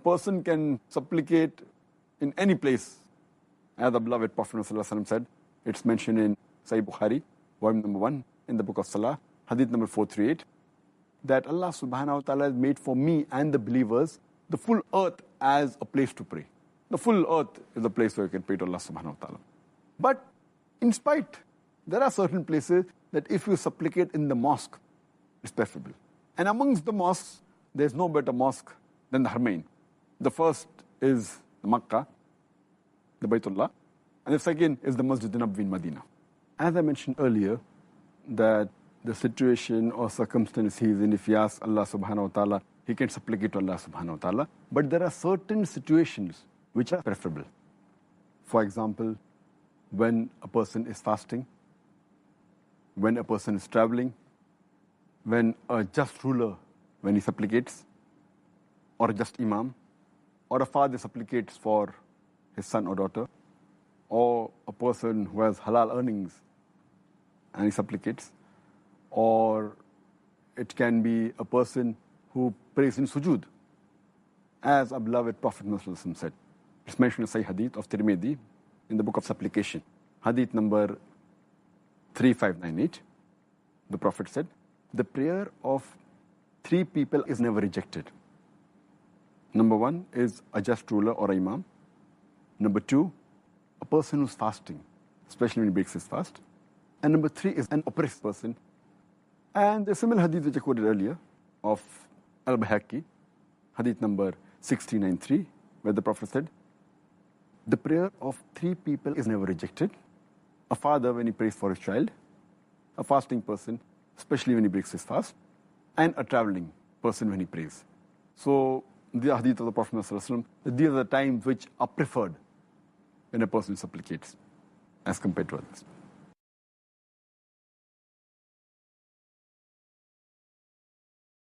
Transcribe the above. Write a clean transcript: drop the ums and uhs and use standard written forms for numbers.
person can supplicate in any place. As the beloved Prophet ﷺ said, it's mentioned in Sahih Bukhari, volume number 1, in the book of Salah, hadith number 438, that Allah subhanahu wa ta'ala has made for me and the believers the full earth as a place to pray. The full earth is a place where you can pray to Allah subhanahu wa ta'ala. But in spite, there are certain places that if you supplicate in the mosque, it's preferable. And amongst the mosques, there's no better mosque than the Haramain. The first is the Makkah, the Baytullah, and the second is the Masjid Nabawi in Medina. As I mentioned earlier, that the situation or circumstance he is in, if he asks Allah subhanahu wa ta'ala, he can supplicate to Allah subhanahu wa ta'ala. But there are certain situations which are preferable. For example, when a person is fasting, when a person is traveling, when a just ruler, when he supplicates, or a just imam, or a father supplicates for his son or daughter, or a person who has halal earnings and he supplicates, or it can be a person who prays in sujood, as our beloved Prophet Muhammad said. It's mentioned in Sahih Hadith of Tirmidhi in the book of supplication, Hadith number 3598. The Prophet said, the prayer of 3 people is never rejected. Number 1 is a just ruler or imam. Number 2, a person who's fasting, especially when he breaks his fast. And number 3 is an oppressed person. And the similar hadith which I quoted earlier of Al-Bahaqi, hadith number 1693, where the Prophet said, the prayer of 3 people is never rejected. A father when he prays for his child, a fasting person, especially when he breaks his fast, and a traveling person when he prays. So the hadith of the Prophet ﷺ, these are the times which are preferred when a person supplicates as compared to others.